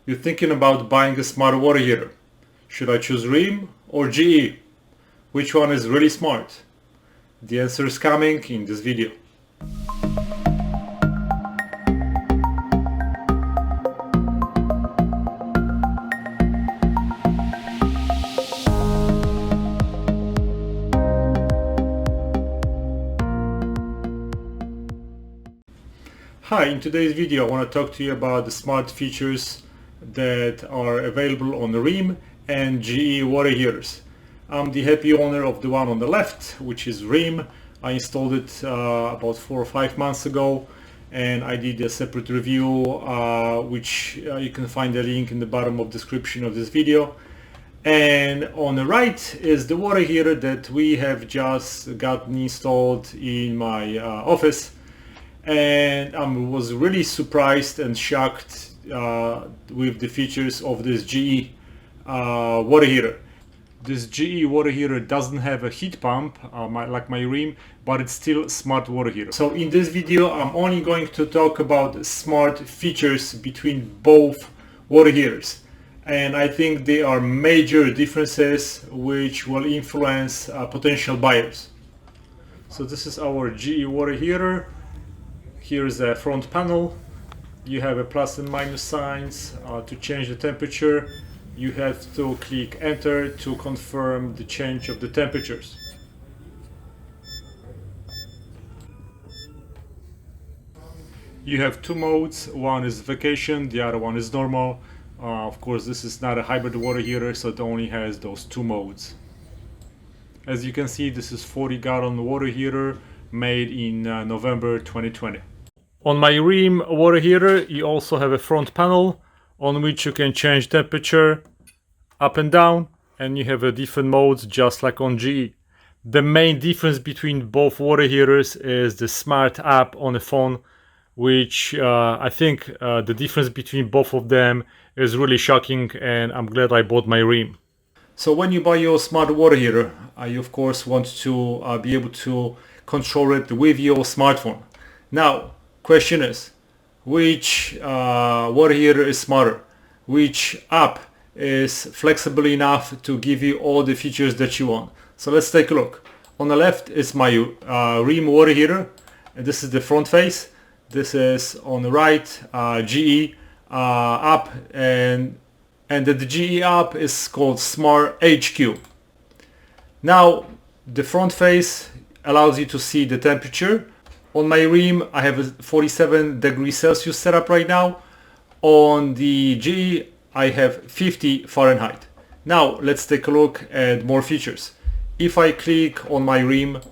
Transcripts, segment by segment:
You're thinking about buying a smart water heater. Should I choose Rheem or GE? Which one is really smart? The answer is coming in this video. Hi, in today's video I want to talk to you about the smart features that are available on the Rheem and GE water heaters. I'm the happy owner of the one on the left, which is Rheem. I installed it about 4 or 5 months ago, and I did a separate review which you can find the link in the bottom of the description of this video. And on the right is the water heater that we have just gotten installed in my office. And I was really surprised and shocked with the features of this GE water heater. This GE water heater doesn't have a heat pump like my Rheem, but it's still a smart water heater. So in this video I'm only going to talk about smart features between both water heaters. And I think there are major differences which will influence potential buyers. So this is our GE water heater. Here's the front panel. You have a plus and minus signs. To change the temperature, you have to click enter to confirm the change of the temperatures. You have two modes. One is vacation, the other one is normal. Of course, this is not a hybrid water heater, so it only has those two modes. As you can see, this is 40-gallon water heater made in November 2020. On my Rheem water heater, you also have a front panel on which you can change temperature up and down, and you have a different modes just like on GE. The main difference between both water heaters is the smart app on the phone, which I think the difference between both of them is really shocking, and I'm glad I bought my Rheem. So when you buy your smart water heater, you of course want to be able to control it with your smartphone. Now, question is, which water heater is smarter? Which app is flexible enough to give you all the features that you want? So let's take a look. On the left is my Rheem water heater, and this is the front face. This is on the right GE app, and the GE app is called Smart HQ. Now the front face allows you to see the temperature. On my Rheem I have a 47 degrees Celsius setup right now. On the GE I have 50 Fahrenheit. Now let's take a look at more features. If I click on my Rheem,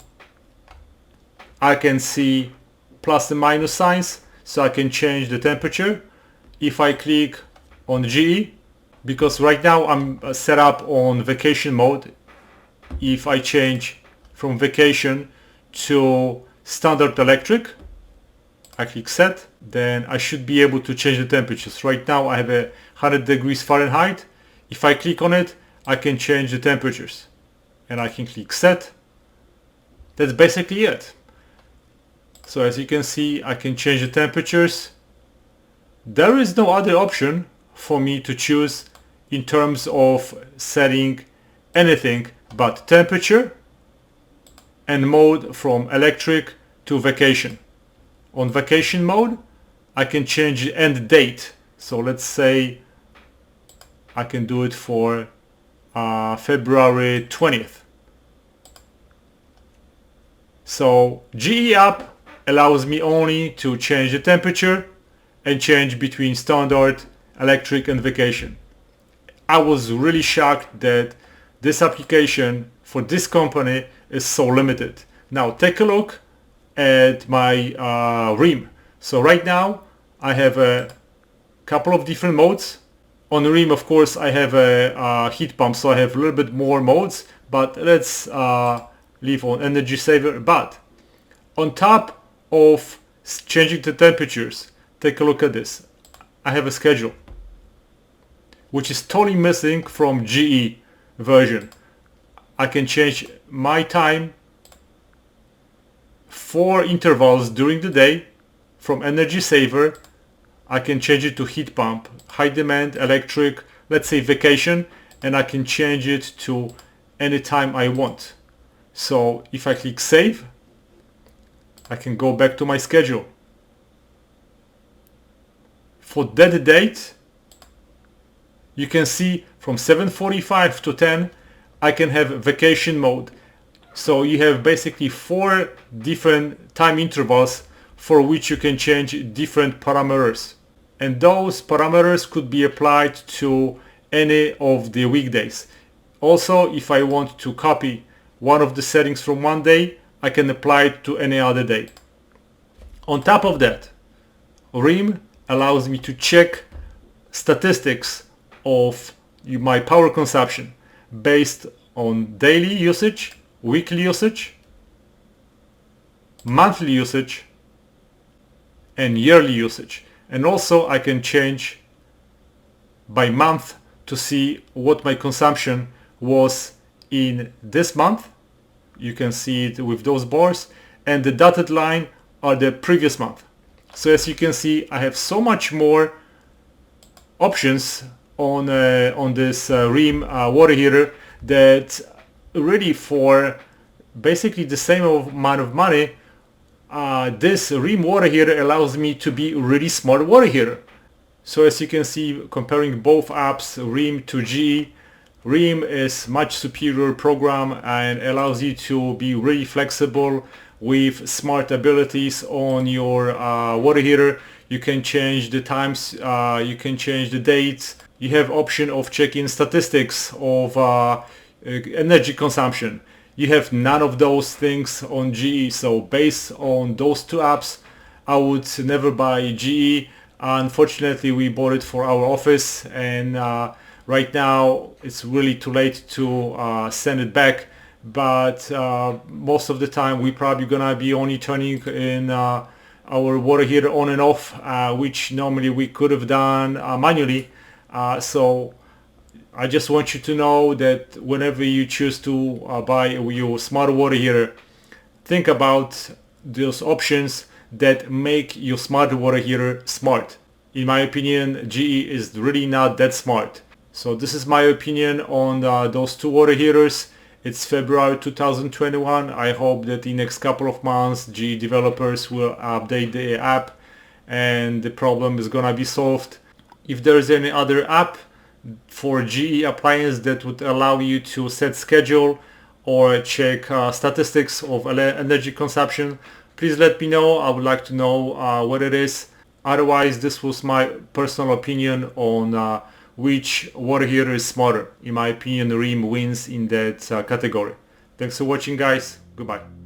I can see plus and minus signs, so I can change the temperature. If I click on GE, because right now I'm set up on vacation mode, if I change from vacation to standard electric, I click set, then I should be able to change the temperatures. Right now I have a 100 degrees Fahrenheit. If I click on it, I can change the temperatures, and I can click set. That's basically it. So as you can see, I can change the temperatures. There is no other option for me to choose in terms of setting anything but temperature and mode from electric to vacation. On vacation mode, I can change the end date. So let's say I can do it for February 20th. So GE app allows me only to change the temperature and change between standard, electric and vacation. I was really shocked that this application for this company is so limited. Now take a look at my Rheem. So right now I have a couple of different modes. On the Rheem, of course, I have a heat pump, so I have a little bit more modes, but let's leave on energy saver. But on top of changing the temperatures, take a look at this. I have a schedule, which is totally missing from GE version. I can change my time 4 intervals during the day from energy saver I can change it to heat pump, high demand, electric, let's say vacation, and I can change it to anytime I want. So if I click save, I can go back to my schedule. For that date, you can see from 7:45 to 10, I can have vacation mode. So you have basically 4 different time intervals for which you can change different parameters. And those parameters could be applied to any of the weekdays. Also, if I want to copy one of the settings from one day, I can apply it to any other day. On top of that, Rheem allows me to check statistics of my power consumption based on daily usage, weekly usage, monthly usage, and yearly usage. And also I can change by month to see what my consumption was in this month. You can see it with those bars, and the dotted line are the previous month. So as you can see, I have so much more options on this Rheem water heater that really for basically the same amount of money, this Rheem water heater allows me to be really smart water heater. So as you can see, comparing both apps, Rheem to GE, Rheem is much superior program and allows you to be really flexible with smart abilities on your water heater. You can change the times, you can change the dates. You have option of checking statistics of energy consumption. You have none of those things on GE. So based on those 2 apps, I would never buy GE. Unfortunately, we bought it for our office, and right now it's really too late to send it back. But most of the time we're probably gonna be only turning in our water heater on and off, which normally we could have done manually. So I just want you to know that whenever you choose to buy your smart water heater, think about those options that make your smart water heater smart. In my opinion, GE is really not that smart. So this is my opinion on those 2 water heaters. It's February 2021. I hope that in the next couple of months GE developers will update the app and the problem is gonna be solved. If there is any other app for GE appliance that would allow you to set schedule or check statistics of energy consumption, please let me know. I would like to know what it is. Otherwise, this was my personal opinion on which water heater is smarter. In my opinion, Rheem wins in that category. Thanks for watching, guys. Goodbye.